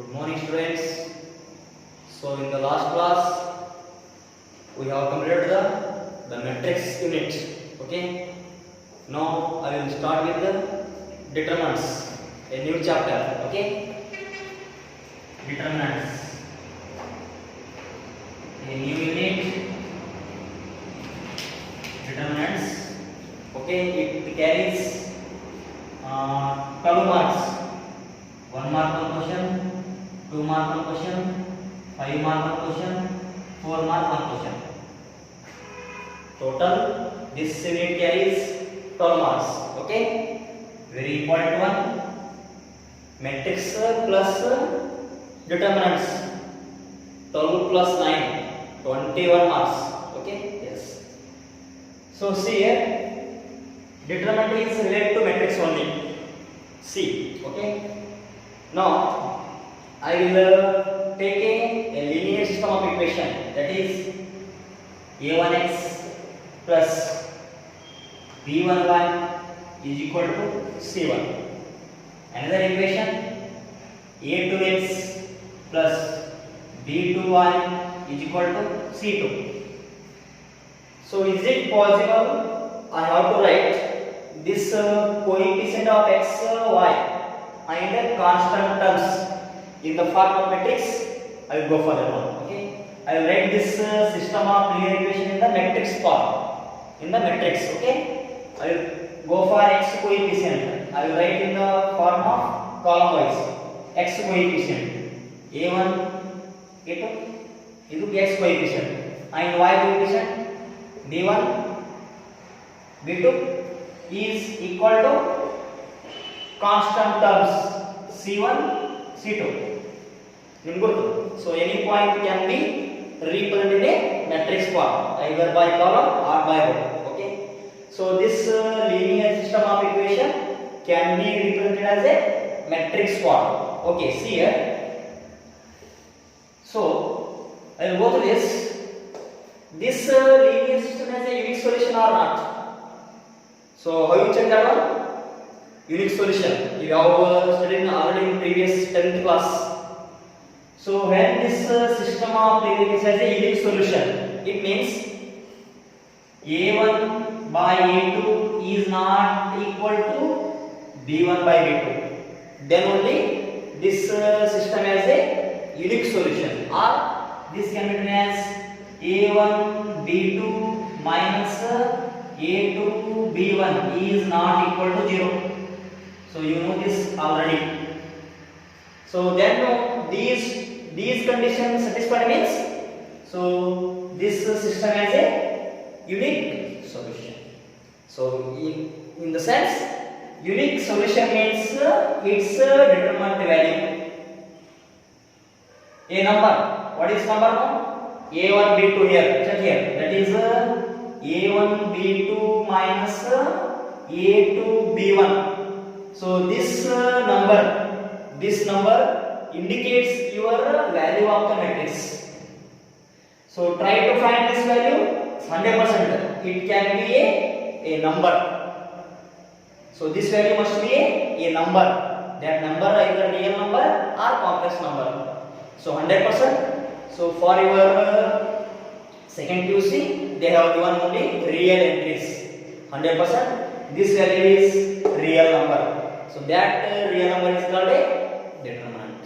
Good morning, students. So in the last class we have completed the matrix unit. Okay. Now I will start with the determinants, a new chapter. Okay. Determinants, a new unit. Determinants. Okay. It carries 12 marks. 1 mark on question, 2 mark on question, 5 mark on question, 4 mark on question. Total this unit carries 12 marks. Okay, very important one. Matrix plus determinants. 12 plus 9, 21 marks. Okay, yes. So see here, determinant is related to matrix only. See, okay. Now I will take a linear system of equation, that is a1x plus b1y is equal to c1. Another equation, a2x plus b2y is equal to c2. So is it possible I have to write this coefficient of x, y and constant terms in the form of matrix? I will go for that one. Okay, I will write this system of linear equation in the matrix form. In the matrix, okay, I will go for x coefficient. I will write in the form of column wise. X coefficient a1, a2, it will be x coefficient, and y coefficient b1, b2 is equal to constant terms c1, c2. So any point can be represented in a matrix form, either by column or by row. Okay. So this linear system of equation can be represented as a matrix form. Okay. See here. So I will go to this. This linear system has a unique solution or not? So how you check that one? Unique solution. You have studied already in previous 10th class. So when this system of linear equation has a unique solution, it means a1 by a2 is not equal to b1 by b2. Then only this system has a unique solution, or this can be written as a1 b2 minus a2 b1 is not equal to 0. So you know this already. So then these conditions satisfied means, so this system has a unique solution. So in the sense, unique solution means its determinant value. A number. What is number now? a1 b2 here. Check here. That is a1 b2 minus a2 b1. So this number indicates your value of the matrix. So try to find this value 100%. It can be a number. So this value must be a number. That number either real number or complex number. So 100%. So for your second QC, they have given only real entries. 100%. This value is real number. So that real number is called a determinant.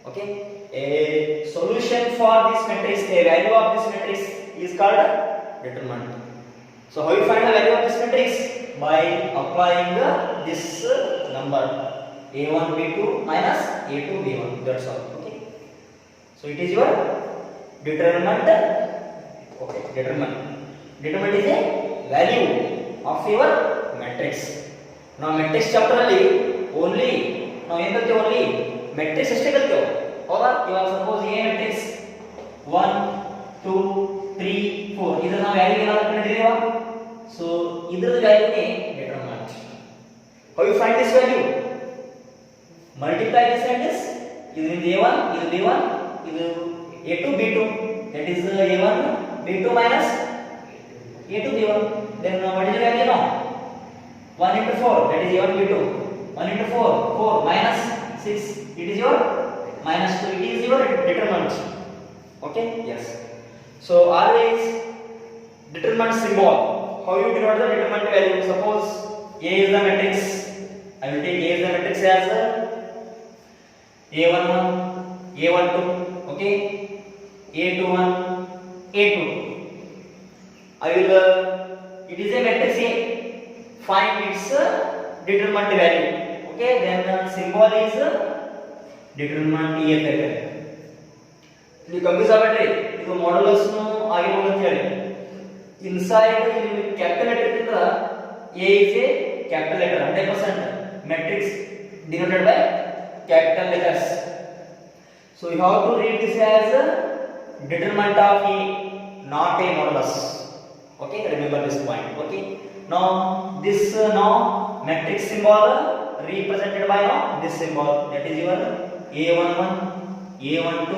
Okay. A solution for this matrix, a value of this matrix is called determinant. So how you find the value of this matrix? By applying this number a1 b2 minus a2 b1. That's all. Okay. So it is your determinant. Okay. Determinant is a value of your matrix. Now matrix chapter ಅಲ್ಲಿ only ನಾವು ಏನು ಕಲ್ತೇವೆ only matrix ಅಷ್ಟೇ ಕಲ್ತೇವೆ ಹೌದಾ. ಇವಾಗ suppose A matrix 1 2 3 4 ಇದನ್ನ ನಾವು value ಏನಾದ್ರು ಕಂಡುಹಿಡಿದೇವಾ. ಸೊ ಇದರ ವ್ಯಾಲ್ಯೂನೇ determinant. How you find this value? Multiply this and this. ಇದು A1, ಇದು B1, ಇದು A2 B2, that is A1 B2 minus A2 B1. Then what is the value now? 1 into 4, that is A1 B2. 1 into 4, 4 minus 6, it is your minus 2, it is your determinant. Okay, yes. So always determinant symbol, how you denote the determinant value? Suppose A is the matrix, I will take A is the matrix as A11, A12, okay, A21, A22. I will it is a matrix A, find its determinant value. Okay, then symbol is determinant E ಅಂತ ನೀವು ಕಂಪ್ಯೂಸ್ ಆಗಬೇಡ್ರಿ, ಇದು modulus ನು ಆಗಿರೋದು ಅಂತ ಹೇಳಿ. Inside ಇಲ್ಲಿ capital letter ಇದ್ರಿಂದ A is a capital letter 100%, matrix denoted by capital letters. So you have to read this as determinant of A, not a modulus. Okay, remember this point. Okay, now this now matrix symbol represented by now this symbol, that is your A11, A12,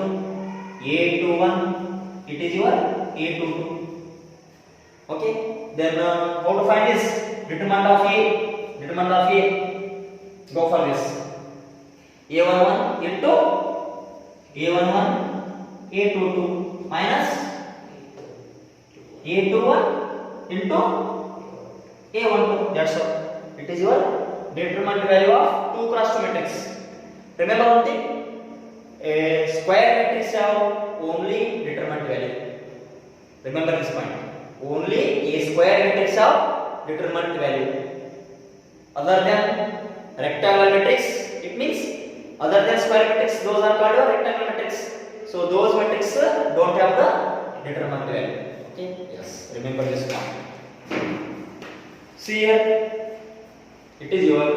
A21, it is your A22. Okay, then how to find this determinant of A? Determinant of A, go for this. A11 into A11, A22 minus A21 into A12. That's all. It is your determinant value of 2 cross 2 matrix. Remember one thing, a square matrix have only determinant value. Remember this point. Only a square matrix have determinant value. Other than rectangular matrix, it means other than square matrix, those are called rectangular matrix. So those matrix don't have the determinant value. Okay, yes, remember this point. See here, it is your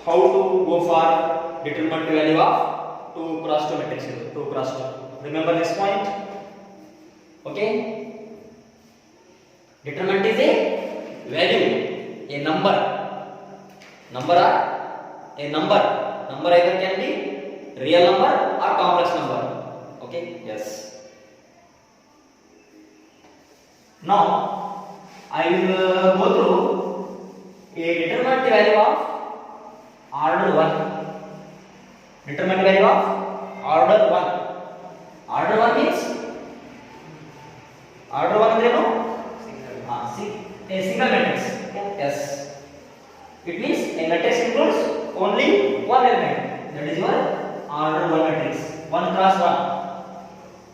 how to go for determinant value of 2 cross 2 matrix. 2 cross 2. Remember this point. Okay, determinant is a value, a number. Number or a number. Number either can be real number or complex number. Okay, yes. Now I will go through a determinant value of order 1. Determinant value of order 1. Order 1 means order 1 ಅಂದ್ರೆ ಏನು? A single matrix. Yes. It means a matrix includes only one element. That is your order 1 matrix. 1 cross 1.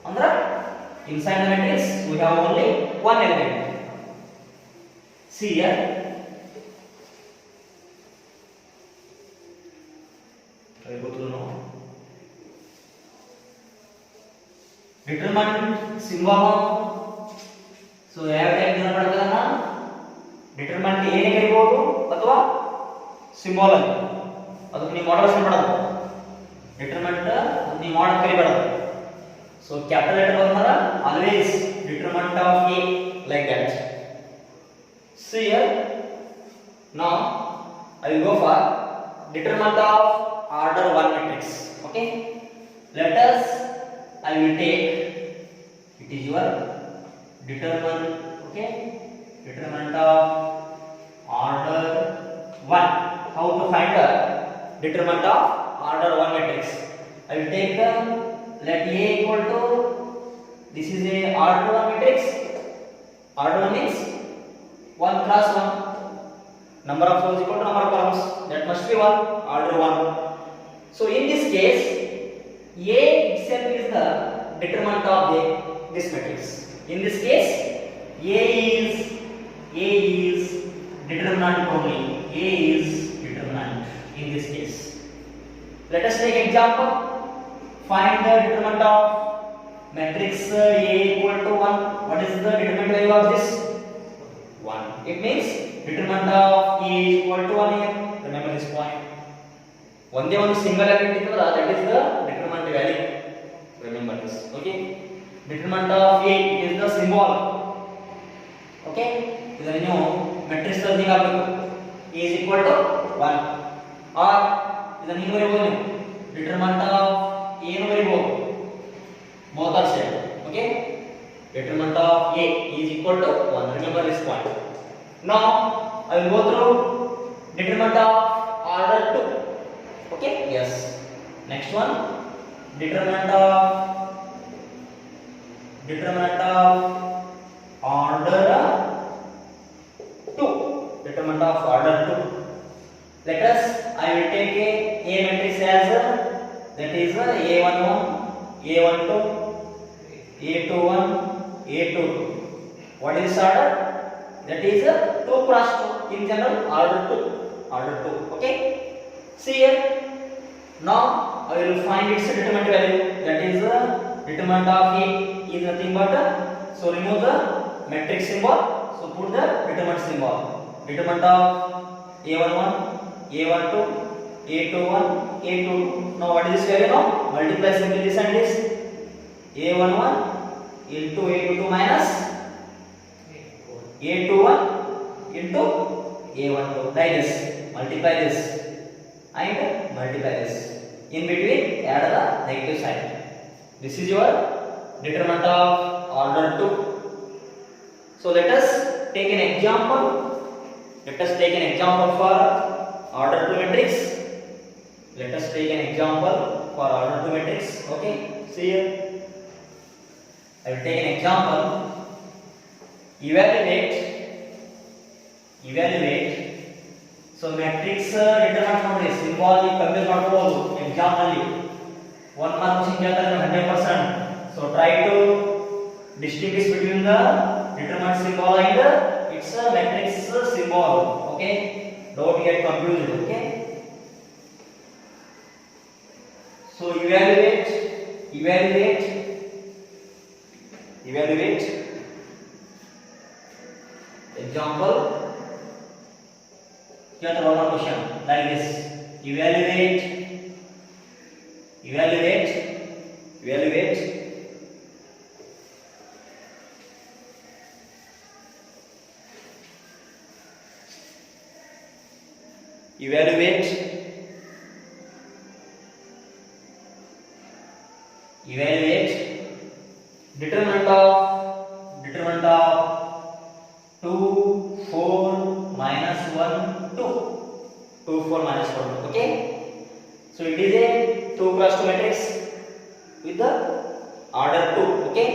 Andra inside the matrix we have only one element. See here. I go through now. Determinant symbol. So ಯಾವ type use ಮಾಡ್ತಾರಲ್ಲ, determinant ಏನೇ ಕರಿಬಹುದು ಅಥವಾ symbol ಅಲ್ಲಿ, ಅದಕ್ಕೆ ನೀವು ಮಾಡಲ್ ಮಾಡೋದು. Determinant ನೀವು ಮಾಡಲ್ ಕರಿಬಾರದು. ಸೊ ಕ್ಯಾಪಿಟಲ್ ಲೆಟರ್ ಬಂದಾಗ always determinant of A like that. See here, now I will go for determinant of order 1 matrix. Okay, let us, I will take, it is your determinant. Okay, determinant of order 1. How to find the determinant of order 1 matrix? I will take the, let A equal to, this is a order 1 matrix. Order 1 means 1 cross 1. Number of rows equal to number of columns. That must be 1. Order 1. So in this case, A itself is the determinant of this matrix. In this case, A is determinant only. A is determinant in this case. Let us take example. Find the determinant of matrix A equal to 1. What is the determinant value of this? 1. It means determinant of A is equal to 1 here. Remember this point. One single element is that is the determinant value. Remember this. Okay. Determinant of A is the symbol. Okay. ಇದನ್ನು ನೀವು matrix ಅಲ್ಲಿ ಹಾಕಬೇಕು. A is equal to 1. or ಇದನ್ನು ಹಿಂಗೆ ಬರೆಯಬಹುದು ನೀವು. determinant of A ನು ಬರೆಯಬಹುದು. both are same. Okay. Determinant of A is equal to 1. Remember this point. Now I will go through determinant of order 2. Okay. Yes. Next one, determinant of order 2. Determinant of order 2. Let us, I will take a matrix as that is A11, A12, A21, A22. What is this order? That is 2 cross 2. In general, order 2. Order 2. Okay. See here. Now I will find its determinant value. That is determinant of A is nothing but so remove the matrix symbol. So put the determinant symbol. Determinant of A11, A12, A21, A22. Now what is this value now? Multiply simply this and this. A11 into A22 minus A21 into A12. Like this. Multiply this and multiply this. In between add the negative sign. This is your determinant of order 2. So let us take an example. Let us take an example for order 2 matrix. Let us take an example for order 2 matrix. Okay. See here. I will take an example. Evaluate. So matrix determinant ನೋಡಿ symbol compare ಮಾಡಬಹುದು exam ನಲ್ಲಿ 1 mark question ಕೇಳ್ತಾರೆ 100%. So try to distinguish between the determinant symbol and its matrix symbol. Okay, don't get confused. Okay, so evaluate example. Here the one question like this. Evaluate determinant of 2 4 minus 1 2. 2 4 minus 1 2. Okay, so it is a 2 cross 2 matrix with the order 2. Okay,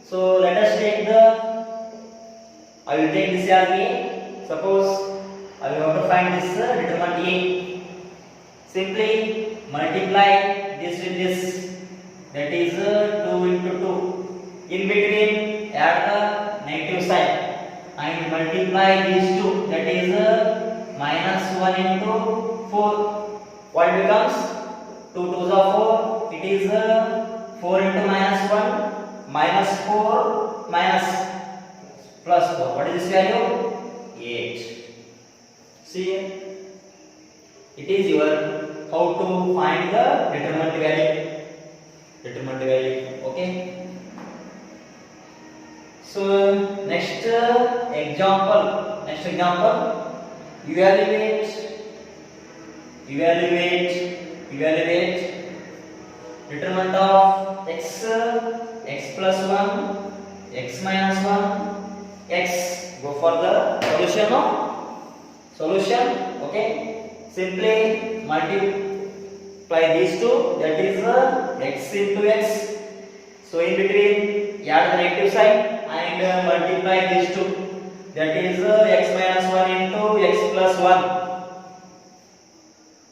so let us take the, I will take this as A. Suppose I will have to find this determinant A. Simply multiply this with this, that is 2 into 2. In between add the negative sign and multiply these two, that is minus 1 into 4. What becomes 2 2s are 4. It is 4 into minus 1 minus 4 minus plus 4. What is this value? 8. See, it is your how to find the determinant value. Okay, so next example, evaluate determinant of x plus 1, x minus 1, x. Go for the solution. No? Solution. Okay, simply multiply these two, that is x into x. So in between add the negative sign and multiply these two, that is x minus 1 into x plus 1.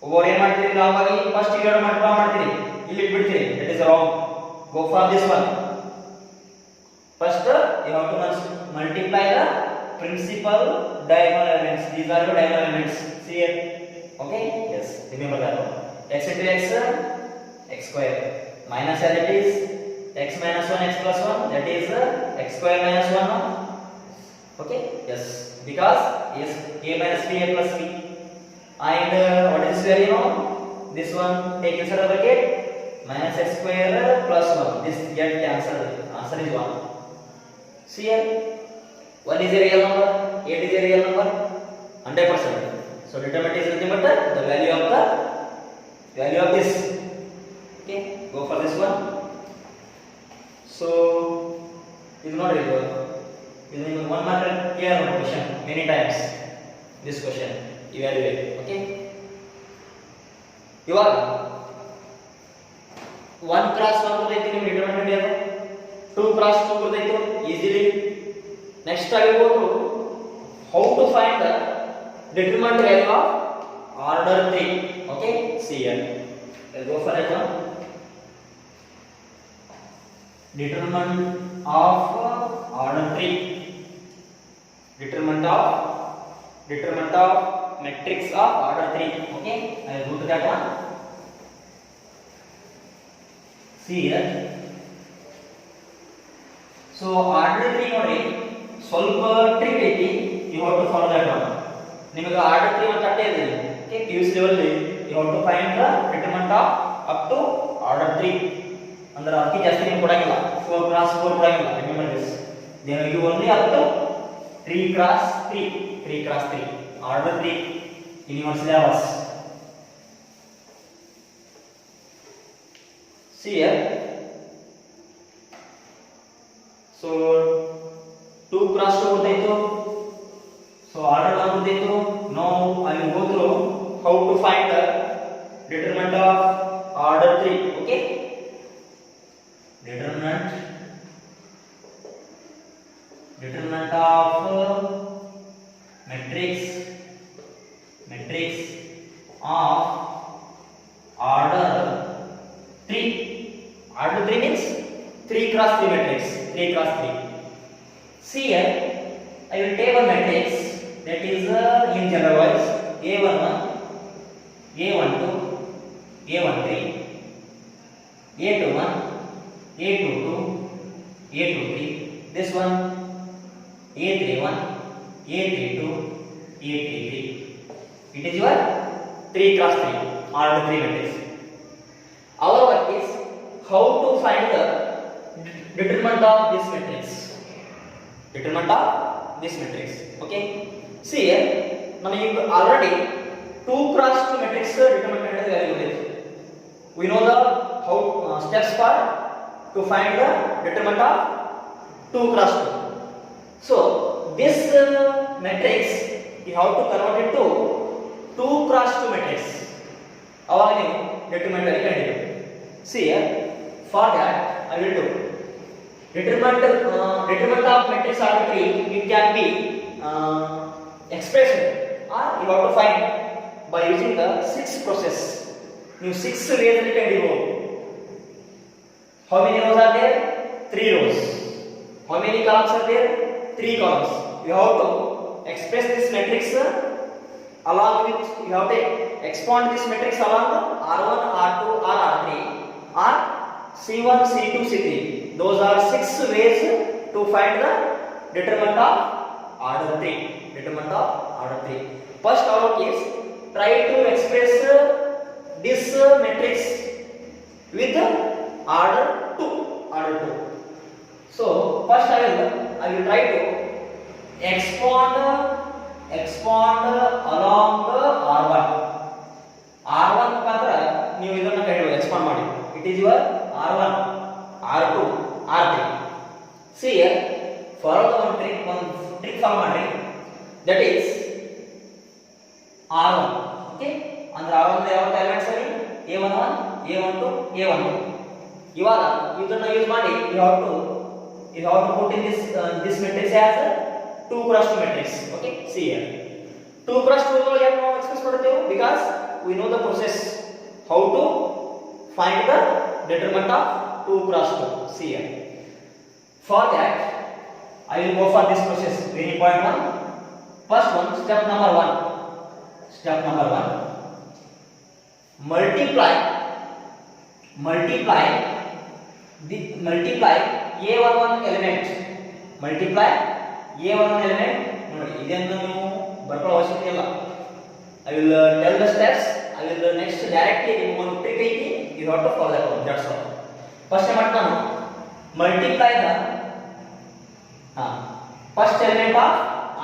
over ಏನು ಮಾಡ್ತೀರಿ ನಾವು ಆಗಿ first ಇವೆರಡು multiply ಮಾಡ್ತೀರಿ, ಇಲ್ಲಿ ಇಟ್ಬಿಡ್ತೀರಿ, that is wrong. Go for this one. First you have to multiply the principal diagonal elements. These are the diagonal elements. See here. Okay, yes, remember that one. X into x, x square, minus as it is x minus 1 x plus 1, that is x square minus 1. No? Okay, yes, because yes, a minus b a plus b. And what is this value now? This one take inside the bracket, minus x square plus 1. This get cancelled. Answer is 1. See here, 1 is a real number, 8 is a real number, 100%. So determinant is nothing but the value of this. Okay, go for this one. So it is not real. It is one mark clear question many times. This question evaluate. Okay, ಇವಾಗ 1 cross 1 ಬರ್ತೈತಿ ನಿಮಗೆ determinant ಏನು 2 cross 2 ಬರ್ತೈತಿ easily next ಆಗಿರ್ಬೋದು how to find the determinant value of order 3 okay see here let's go for it one determinant of order 3 determinant of matrix of order 3 okay I will go to that one see here so order 3 ನೋಡಿ ಸ್ವಲ್ಪ trick ಐತಿ you have to follow that one ನಿಮಗೆ order 3 ಒಂದು ತಟ್ಟೆ ಇದೆ okay PUC level you have to find the determinant of up to order 3 ಅಂದ್ರೆ ಅದಕ್ಕೆ ಜಾಸ್ತಿ ನಿಮಗೆ ಕೊಡಂಗಿಲ್ಲ 4 ಕ್ರಾಸ್ 4 ಕೊಡಂಗಿಲ್ಲ remember this they will give only up to 3 cross 3 order 3 in your syllabus see here so 2 cross 2 ಬರ್ತೈತು so order 1 ಬರ್ತೈತು now I will go through how to find the determinant of order 3 okay determinant of matrix of order 3 order 3 means 3 cross 3 matrix 3 cross 3 see here I will take one matrix that is in general wise a11 a12 a13 a21 a22 a23 this one a31 a32 a33 it is your 3 cross 3 order 3 matrix our work is how to find the determinant of this matrix okay see here namage already 2 cross 2 matrix determinant value is we know the how steps for to find the determinant of 2 cross 2 so this matrix you have to convert it to 2 cross 2 matrix aವಾಗ ನೀವು determinant value ಕಂಡುಹಿಡಿಯಬೇಕು see here for that I will do determinant of matrix order 3 it can be expressed or you have to find by using the 6 process ನೀವು 6 ways ಅಲ್ಲಿ ಕಂಡುಹಿಡಿಯಬಹುದು how many rows are there 3 rows how many columns are there 3 columns you have to express this matrix along with this, you have to expand this matrix along r1 r2 or r3 or c1 c2 c3 those are 6 ways to find the determinant of order 3 first our is try to express this matrix with order 2 so first I will try to expand along r1 ಮುಖಾಂತರ ನೀವು ಇದನ್ನ ಕಂಡುಹಿಡಿಯಬಹುದು expand ಮಾಡಿ it is your r1 r2 r3 see here follow the one trick follow ಮಾಡಿ that is r1 okay ಅಂದ್ರೆ r1 ನ ಯಾವ elements ಅಲ್ಲಿ a11 a12 a12 ಇವಾಗ ಇದನ್ನ ಯೂಸ್ ಮಾಡಿ you have to put in this matrix as a 2 cross 2 matrix okay see here 2 cross 2 ಗಳು ಏನು ನಾವು ಎಕ್ಸ್ಪ್ರೆಸ್ ಮಾಡುತ್ತೇವೆ because we know the process how to find the determinant of 2 cross 2 see here for that I will go for this process very important one first one step number 1 multiply a11 element ನೋಡಿ ಇದನ್ನು ನೀವು ಬರ್ಕೊಳ್ಳೋ ಅವಶ್ಯಕತೆ ಇಲ್ಲ I will tell the steps I will next directly ನಿಮಗೆ ಒಂದು trick ಐತಿ you have to follow that one that's all first time ನಾನು multiply the first element of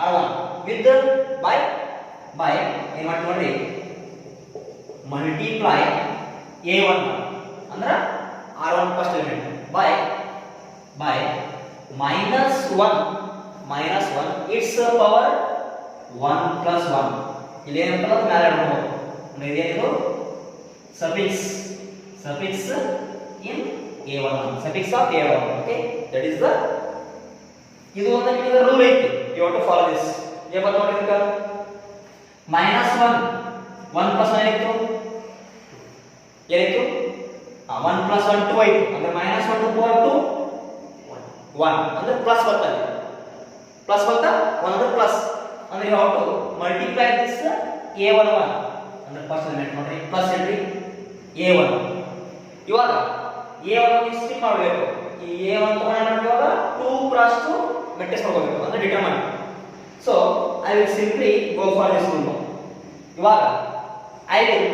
r1 with by ಏನು ಮಾಡ್ತೀವಿ ನೋಡಿ multiply a1 ಅಂದ್ರೆ r1 first element by minus 1 its power 1 plus 1 ಇಲ್ಲಿ ಏನಂತ ಮೇಲೆ ಇಡಬಹುದು ಇದೇನಿದು suffix in A11, suffix of A11. Okay, that is the ಇದು ಒಂದು ನಿಮಗೆ ರೂಲ್ ಐತಿ. You want to follow this. ಏನು ಬರ್ತ ನೋಡಿ ಇದಕ್ಕ -1 1 plus 1 ಏನಿತ್ತು 1 plus 1 2 ಆಯ್ತು. ಅಂದ್ರೆ -1 to power 2 1 ಅಂದ್ರೆ ಪ್ಲಸ್ ಬರ್ತದೆ. ಪ್ಲಸ್ ಬರ್ತಾ 1 ಅಂದ್ರೆ ಪ್ಲಸ್ ಅಂದ್ರೆ you have to multiply this A11 ಅಂದ್ರೆ ಫಸ್ಟ್ ಎಲಿಮೆಂಟ್ ನೋಡ್ರಿ ಪ್ಲಸ್ ಹೇಳ್ರಿ A1. ಇವಾಗ A1 ಎಷ್ಟು ಮಾಡಬೇಕು? ಈ A1 ತಗೊಂಡು ಇವಾಗ 2 cross 2 ಮ್ಯಾಟ್ರಿಕ್ಸ್ ಮಾಡ್ಕೋಬೇಕು ಅಂದ್ರೆ determine. So I will simply go for this rule. ಇವಾಗ I will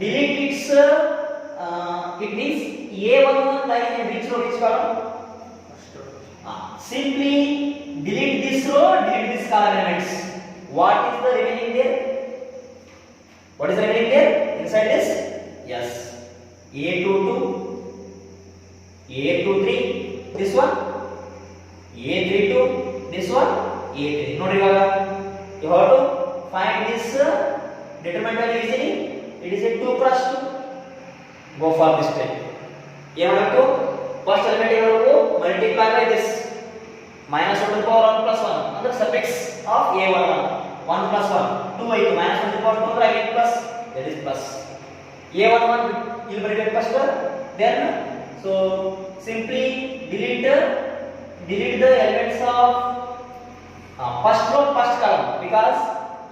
delete its it means A11 lies in which row, which column? Simply delete this row, delete this column elements. What is the remaining there? What is the remaining there? Inside this? Yes. A22, A23, this one, A32, this one, A3. Nodi ivaga you have to find this determinant value easily. It is a 2 cross 2. Go for this step. ಏನು ಮಾಡಬೇಕು? First element ಏನು ಮಾಡಬೇಕು? Multiply by this -1 to the power 1 plus 1 ಅಂದ್ರೆ suffix of A11 1 plus 1 2 ಆಯ್ತು. -1 to the power 2 ಅಂದ್ರೆ again plus, that is plus A11 ಇಲ್ಲಿ ಬರೀಬೇಕು first. then so simply delete the elements of first row first column because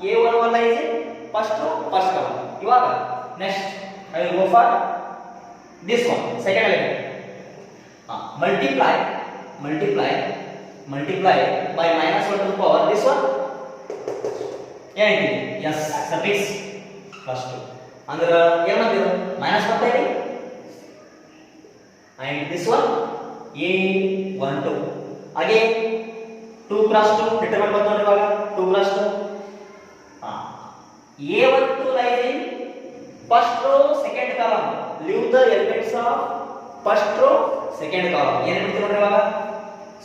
A11 is in first row first column. ಇವಾಗ next I will go for this one second element. multiply by -1 to the power this one ಏನಿದೆ yes suffix plus 2 ಅಂದ್ರೆ ಏನು ಮಾಡ್ತೀರಾ minus ಮಾಡ್ತಾ ಇರಿ and this one A12 again 2 cross 2 determine ಬರ್ತಾ ನೋಡಿ ಇವಾಗ 2 cross 2 A12 lies in first row second column. Leave the elements of first row second column. ಏನು ಮಾಡ್ತೀವಿ ನೋಡಿ ಇವಾಗ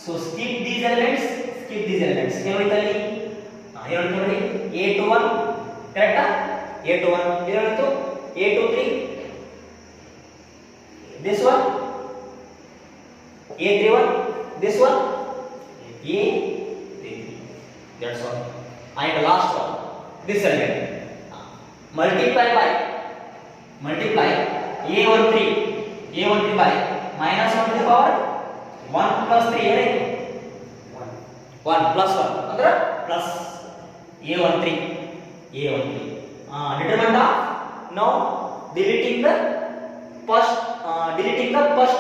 so skip these elements ಏನು ಉಳಿತಲ್ಲಿ ಏನು ಉಳಿತು ನೋಡಿ A21 ಕರೆಕ್ಟಾ A21 ಏನು ಉಳಿತು A23 this one A31 this one A33 that's all. And last one this element multiply A13 by -1 to the power 1 plus 3 ಏನಾಯ್ತು 1 plus 1 ಅಂದ್ರೆ plus A13 determinant of now deleting the first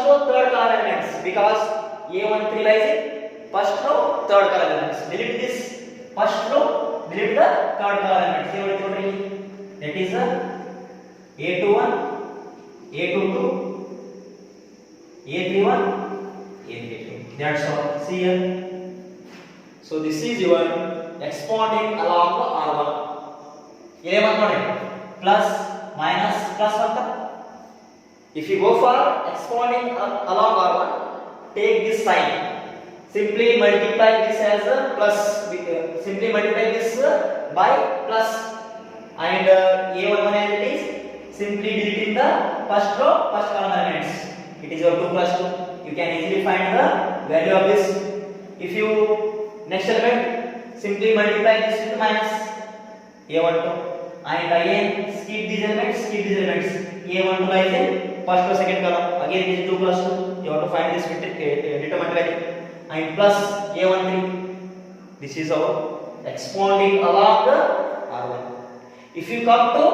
row third column elements because A13 lies in first row third column elements. Delete this first row, delete the third column elements. Here we told that is A21 A22 A31 A32. That's all. See here. So this is your expanding along the R1. ये मत ನೋಡಿ plus minus plus ಅಂತ. If you go for expanding along R1, take this sign. Simply multiply this as a plus. Simply multiply this by plus. And A11 as it is. Simply deleting the first row first column elements. It is your 2 plus 2. You can easily find the value of this. If you next element simply multiply this with minus A12 and again skip these elements. A12 lies in first or second column. Again it is 2 plus 2. You have to find this with determinant value and plus A13. This is our expounding along the R1. If you come to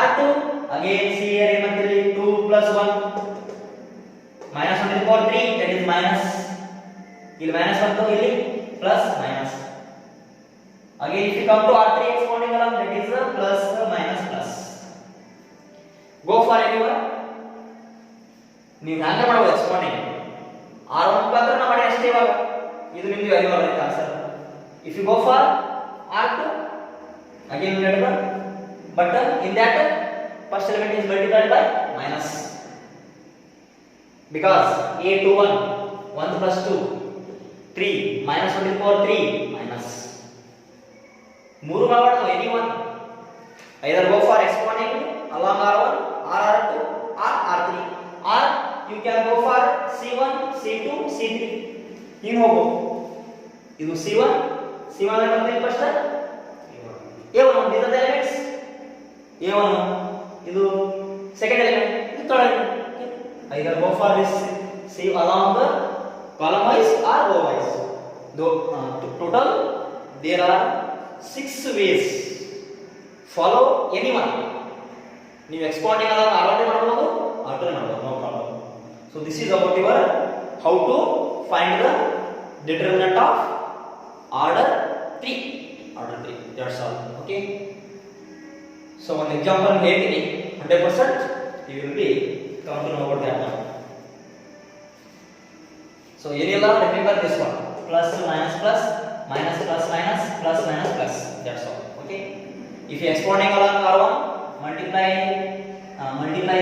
R2 again see here 2 plus 1 minus 1 to the power 3 that is minus ಇಲ್ಲಿ minus ಬಂತು ಇಲ್ಲಿ plus minus again if you come to R3 expounding along that is plus minus plus go for anyone ನೀವು ಹ್ಯಾಂಗ ಮಾಡಬಹುದು expounding R1 ಮಾತ್ರ ನಾವು ಮಾಡಿ ಅಷ್ಟೇ ಇವಾಗ ಇದು ನಿಮಗೆ ವ್ಯಾಲ್ಯೂ ಬರುತ್ತೆ answer if you go for R2 again remember but in that first element is multiplied by minus because A21 1 plus 2 3 minus 1 to the power 3 minus 3 ಮಾಡಬಹುದು anyone either go for expanding along R1 or R2 or R3 or you can go for C1, C2, C3. ಹಿಂಗೆ ಹೋಗು. ಇದು C1 ಅಲ್ಲಿ ಬರ್ತದೆ first A1 these are the elements A1 ಇದು second element ಇದು third element. Either go for this C along the column wise or row wise. Total there are 6 ways. Follow anyone. ನೀವು expanding ಅಲ್ಲ order ಮಾಡಬಹುದು order ಮಾಡಬಹುದು no problem. So this is about your how to find the determinant of order 3 that's all. Okay, so ಒಂದು example ಹೇಳ್ತೀನಿ 100% you will be come to know about that now. So ಏನಿಲ್ಲ remember this one plus minus plus minus plus minus plus minus plus, that's all. Okay, if you expanding along R1 multiply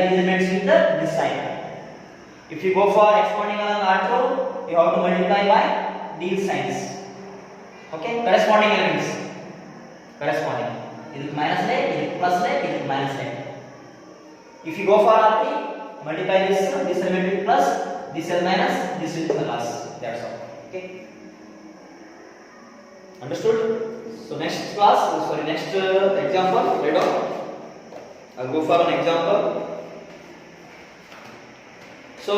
these elements with this sign. If you go for expanding along R2 you have to multiply by these signs. Okay, corresponding elements corresponding, this minus le, this plus le, this minus le. If you go for R3 multiply this element with plus, this is minus, this is plus, that's all. Okay, understood? So next class, next example later I'll go for an example. So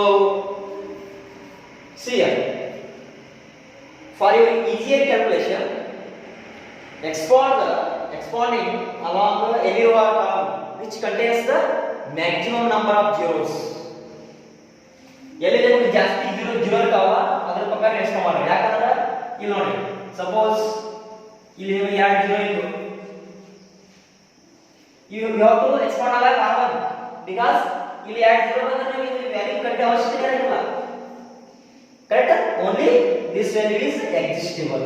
see here, for your easier calculation expanding along any row or column which contains the maximum number of zeros. ಎಲ್ಲಿ ನಿಮಗೆ ಜಾಸ್ತಿ zero ಇರ್ತಾವ ಅದರ ಪ್ರಕಾರ ಎಷ್ಟು ಮಾಡಿ, ಯಾಕಂದ್ರೆ ಇಲ್ಲಿ ನೋಡಿ ಸಪೋಸ್ ಇಲ್ಲಿ ನಿಮಗೆ 2 ಜೀರೋ ಇತ್ತು, you have to expand along R1 because ಇಲ್ಲಿ 2 ಜೀರೋ ಬಂದ್ರೆ ನಿಮಗೆ ವ್ಯಾಲ್ಯೂ ಕಟ್ಟೆ ಅವಶ್ಯಕತೆ ಇರಲ್ಲ. Correct, only this value is existable.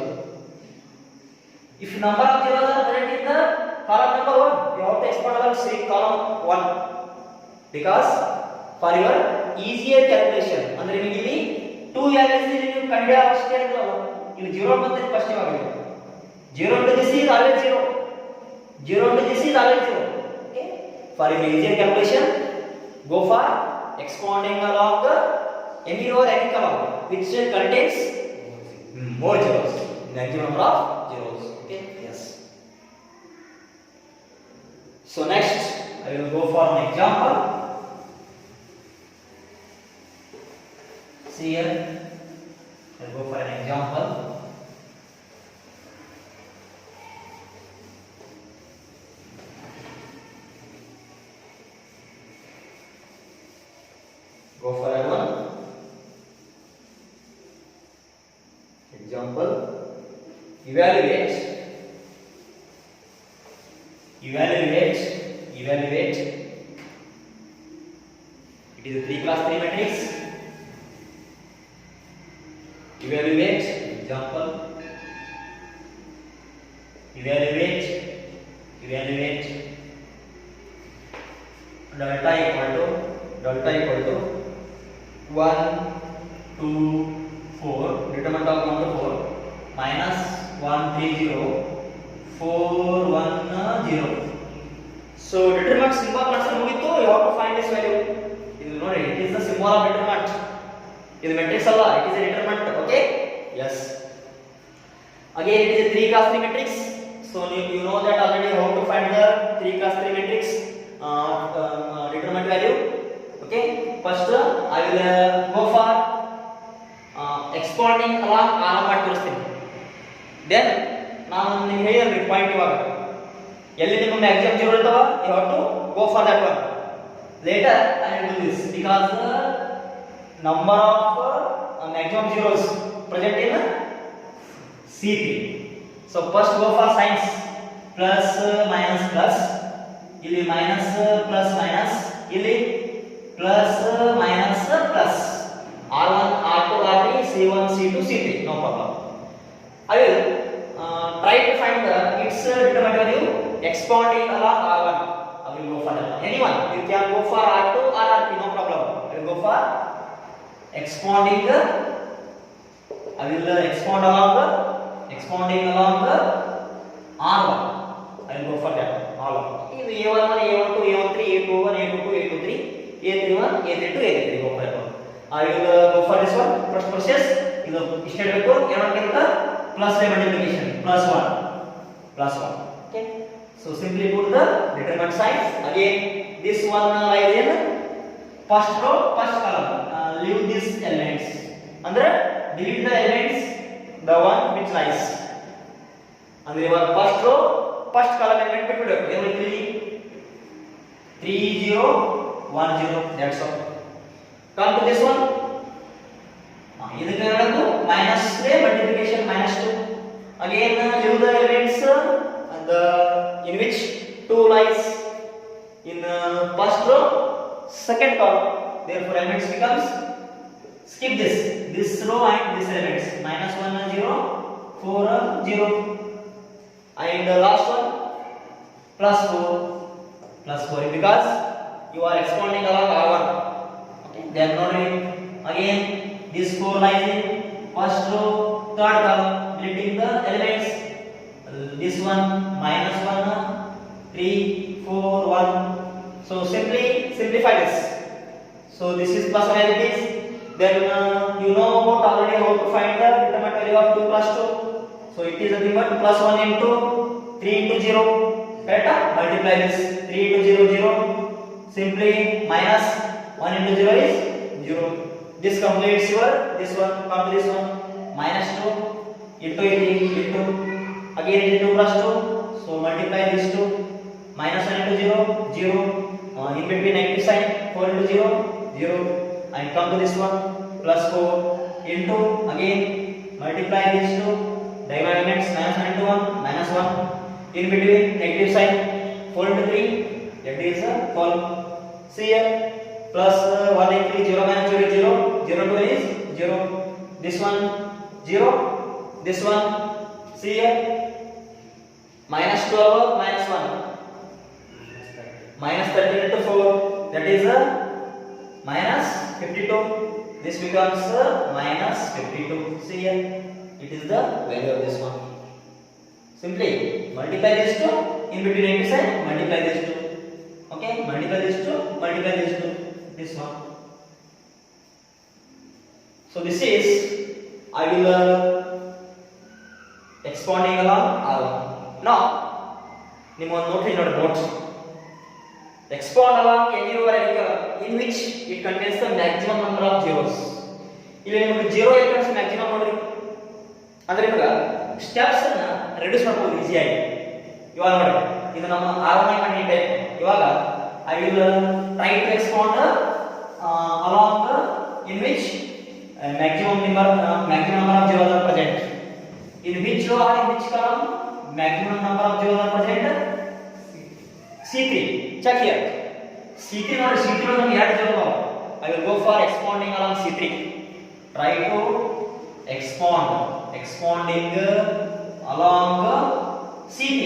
If number of zeros are present in the column number 1 you have to expand along column 1 because for your easier calculation ಅಂದ್ರೆ ನಿಮಗೆ ಇಲ್ಲಿ 2 values ನೀವು ಕಂಡುಹಿಡಿಯ ಅವಶ್ಯಕತೆ ಇರಲ್ಲ. ಇಲ್ಲಿ 0 ಬಂದ್ರೆ ಸ್ಪಷ್ಟವಾಗಿದೆ, 0 into this is always 0, 0 into this is always 0. Okay, for your easier calculation go for expanding along the any row or any column which contains more zeros, maximum number of zeros. Okay, yes. So next I will go for an example. See here, I will go for an example. Go for a one example. Evaluate. It is a 3 class 3 matrix. Evaluate example. Evaluate delta equal to 1 2 4, determinant of 1 to 4 minus 1 3 0 4 1 0. So determinant symbol concept ಮುಗಿತು, you have to find this value. ಇದು ನೋಡಿ, it is the symbol of determinant. ಇದು matrix ಅಲ್ಲ, it is a determinant. Okay, yes. Again it is a 3 class 3 matrix. So you know that already how to find the 3 class 3 matrix determinant value. Okay, first I will go for expanding along R ಮಾಡಿ ತೋರಿಸ್ತೀನಿ. Then ನಾನು ನಿಮಗೆ ಹೇಳಿದ್ರೆ point ಇವಾಗ ಎಲ್ಲಿ ನಿಮಗೆ maximum zero ಇರ್ತಾವ you have to go for that one. Later I will do this because the number of maximum zeros present in C3. So first go for signs, plus minus plus, ಇಲ್ಲಿ minus plus minus, ಇಲ್ಲಿ plus minus plus, R1 R2 R3 C1 C2 C3, no problem. I will try to find its determinant value expanding along R1. I will go for that. Anyone you can go for R2 or R3, no problem. I will go for expanding I will expand along the R1. I will go for that all of it. A11 A12 A13 A21 A22 A23 A31 A32 A33, go for that one. I will go for this one. First process is instead of plus by multiplication plus 1. Okay, so simply put the determinant signs. Again this one lies in first row first column. Leave these elements andre delete the elements the one which lies andre first row first column element ಬಿಟ್ಟು ಏನು 3010. That's all. Come to this one. ಇದಕ್ಕೆ ಹೇಳೋದು minus multiplication -2. Again leave the elements in which 2 lies in first row second column. Therefore elements becomes skip this row and this elements -1 0 4 0 and the last one +4 because you are expanding along R1. Okay, then notice again this 4 lies in first row third column deleting the elements this one -1 3 4 1. So simply simplify this. So this is plus one as it is. Then you know about already how to find the determinant value of 2 plus 2. So it is nothing but plus 1 into 3 into 0. Correct? Multiply this 3 into 0 0. Simply minus 1 into 0 is 0. This completes your this one. Come to this one -2 into into again into 2 plus 2. So multiply this 2 -1 into 0 0. In between negative sign 4 into 0 0 and come to this one +4 into again multiply these two diagonal elements -1 into 1 -1 in between negative sign 4 into 3 that is 12. See here plus 1 into 3 0 minus 0 0 0 2 is 0. This one 0 this one see here -12 -1 -13 into 4 that is -52. This becomes -52. See here it is the value of this one. Simply multiply these two in between negative sign multiply these two. Okay, multiply these two this one. So this is I will expanding along R1. Now ನಿಮ್ಮ ಒಂದು note ನೋಡಿ note expand along any variable in which it contains the maximum number of zeros. ಇಲ್ಲಿ ನಿಮಗೆ 0 elements maximum ನೋಡ್ರಿ ಅಂದ್ರೆ ನಿಮಗೆ steps ಅನ್ನು reduce ಮಾಡಬಹುದು ಈಜಿ ಆಗಿ. ಇವಾಗ ನೋಡಿ ಇದು ನಮ್ಮ R1 ಕಂಟೆಂಟ್ ಟೈಪ್. ಇವಾಗ I will try to expand along in which maximum number of zeros are present. In which row or in which column maximum number of zeros are present? C3. Check here. C3 or C3 on ಎರಡು zero. I will go for expanding along C3. Try to expanding along C3.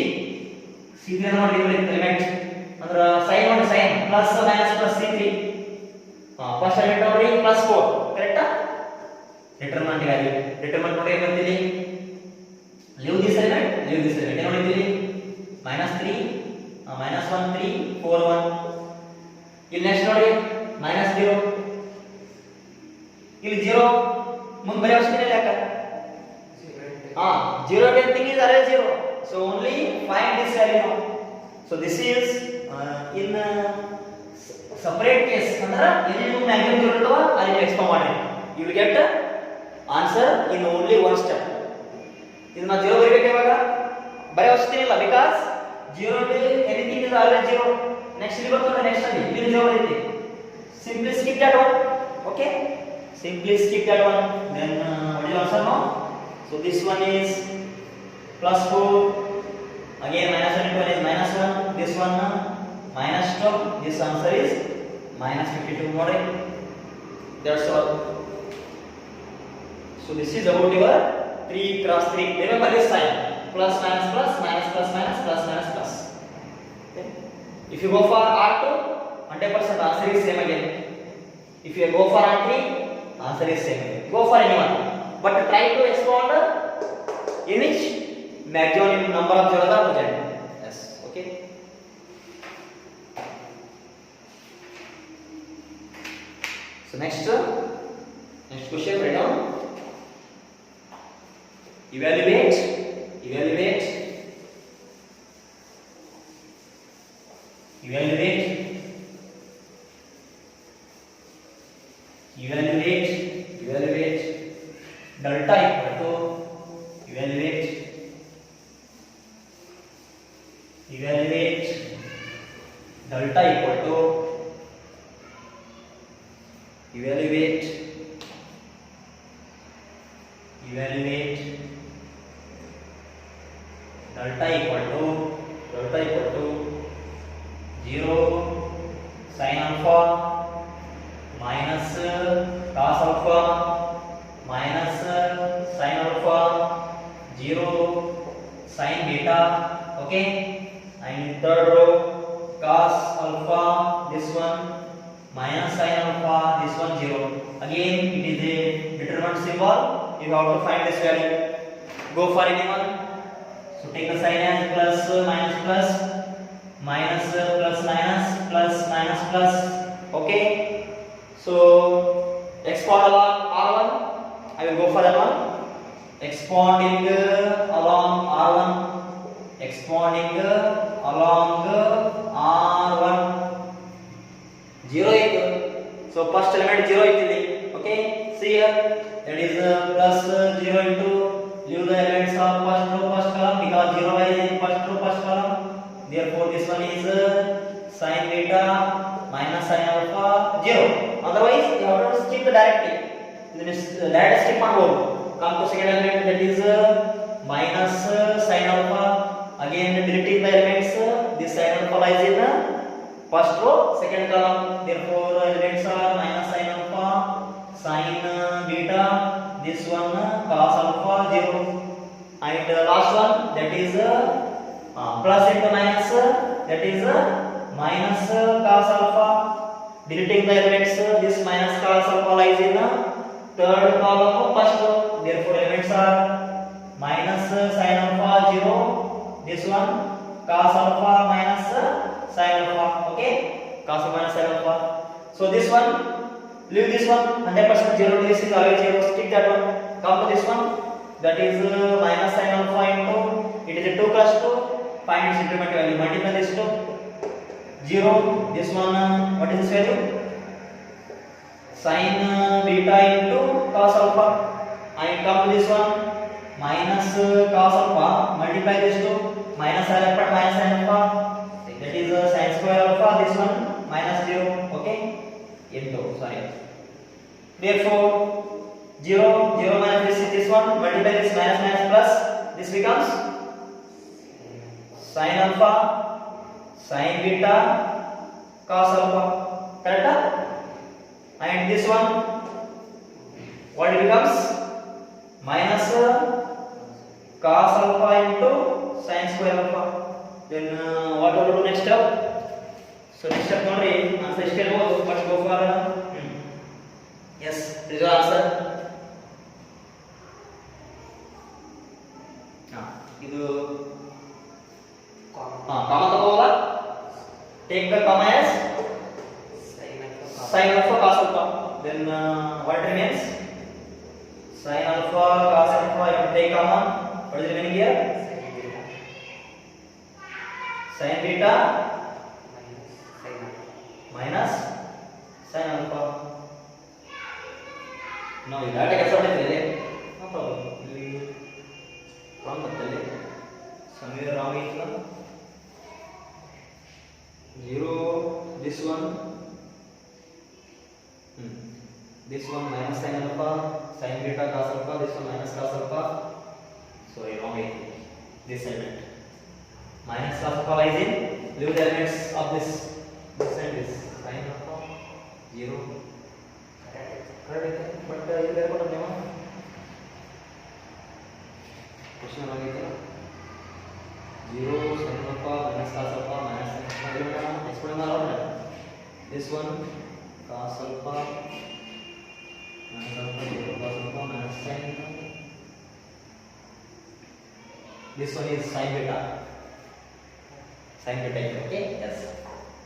C3 ನೋಡಿ element ಅಂದ್ರೆ sine ನೋಡಿ sine plus minus plus C3. First element ನೋಡಿ +4 ಕರೆಕ್ಟಾ? Determinant value determinant ನೋಡಿ ಏನು ಬಂದಿದೆ? leave this element ಏನು ನೋಡಿದ್ದೀರಿ? -3 -1 3 4 1. ಇಲ್ಲಿ ನೆಕ್ಸ್ಟ್ ನೋಡಿ -0 ಇಲ್ಲಿ 0 ಮುಂದೆ ಬರೆಯೋ ಅವಶ್ಯಕತೆ ಇಲ್ಲ ಯಾಕ 0 everything is always 0, so only find this value now. So this is in separate case ಅಂದ್ರೆ ಎಲ್ಲಿ ನೀವು ಮ್ಯಾಕ್ಸಿಮಮ್ 0 ಇರುತ್ತೋ ಅಲ್ಲಿ ಎಕ್ಸ್ಪಾಂಡ್ ಮಾಡಿ you will get answer in only one step. ಇದನ್ನ 0 ಬರೀಬೇಕು ಇವಾಗ ಬರೆಯೋ ಅವಶ್ಯಕತೆ ಇಲ್ಲ because 0 anything is always 0. next ಇಲ್ಲಿ ಬರ್ತದೆ next ಅಲ್ಲಿ ಇಲ್ಲಿ 0 ಬರುತ್ತೆ. simply skip that one. Okay, simply skip that one. Then what is answer now? So this one is +4 again -1 into 1 is -1. This one -12. This answer is -52. ನೋಡಿ that's all. So this is about your 3 cross 3. Remember this sign plus minus plus minus plus minus plus minus plus. Okay, if you go for R2 100% answer is same again. If you go for R3 answer is same again. Go for anyone but try to expand in which maximum number of zeros are present. Yes, okay. So next Next question, write down. Evaluate, evaluate, evaluate, evaluate, evaluate. Delta equal to evaluate, evaluate. Delta equal to evaluate, evaluate. Delta equal to 0 sin alpha minus cos alpha minus sin alpha 0 sin beta. Okay, and third row cos alpha, this one minus sin alpha, this one 0. Again it is a determinant symbol. You have to find this value. Go for anyone. So take the sign as plus minus plus minus plus minus plus minus plus. Okay, so expand along R1. I will go for that one. Expanding along R1, expanding along R1. 0 equal. So first element 0 equal. Okay, see here, that is plus 0 into, leave the elements of first row first column because 0 is in first row first column. Therefore this one is sin beta minus sin alpha 0. Otherwise you have to skip the directly. Then let us skip on board. Come to second element, that is minus sin alpha. Again deleting the elements. This sin alpha lies in first row second column. Therefore elements are minus sin alpha, sin beta, this one cos alpha 0, and last one, that is plus into minus, that is minus cos alpha. Deleting the elements, this minus cos alpha lies in third column of first row. Therefore elements are minus sin alpha 0, this one cos alpha minus sin alpha. Okay, cos alpha minus sin alpha. So this one, leave this one, 100% 0. This is always 0. Stick that one. Come to this one, that is minus sin alpha into, it is a 2 plus 2. Find its increment value. Multiply this to 0. This one, what is this value? Sin beta into cos alpha. And come to this one, minus cos alpha. Multiply this to minus sin alpha minus sin alpha. That is sin square alpha. This one minus 0. Okay, into, sorry. Therefore 0 minus this one, multiply this minus minus plus, this becomes sin alpha sin beta cos alpha. Correct? And this one, what it becomes? Minus cos alpha into sin square alpha. Then what to do next step? So next step only answer still goes, but go for yes, this is your answer. ಇದು comma ತಗೋಲ್ಲ. Take the comma as sin alpha cos alpha. Then what remains? Sin alpha cos alpha. You take comma. What is remaining here? Sin beta minus sin alpha. Now you have to get something. No problem. Wrong बदले. Somewhere wrong is 0. This one. This one minus sin alpha, sin beta cos alpha. This one minus cos alpha. So you wrong is this element. Minus cos alpha lies in. Leave the elements of this. This and this. Sin alpha 0. Correct. But in there what name? Question आगे 0 sin alpha minus cos alpha minus sin alpha. Explain all of that. This one cos alpha minus alpha 0 cos alpha minus sin. This one is sin beta. Sin beta. Okay. Yes.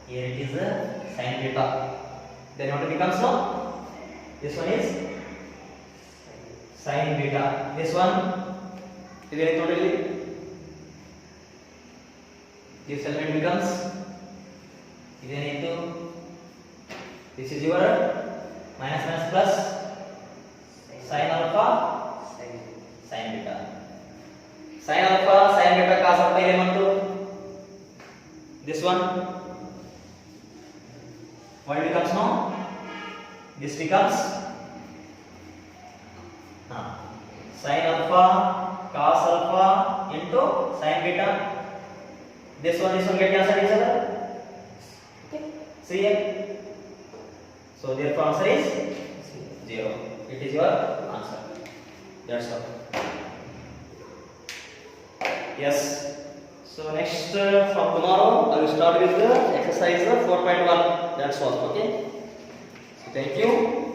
Here it is sin beta. Then what it becomes now? This one is sin beta. This one is very totally. This element becomes then into this is your minus minus plus sin alpha sin beta. Sin alpha sin beta cos alpha element to this one. What becomes now? This becomes sin alpha cos alpha into sin beta. This one get cancelled each other. See here. So therefore answer is 0. It is your answer. That's all. Yes. So next from tomorrow I will start with the exercise 4.1. That's all. Okay. So thank you.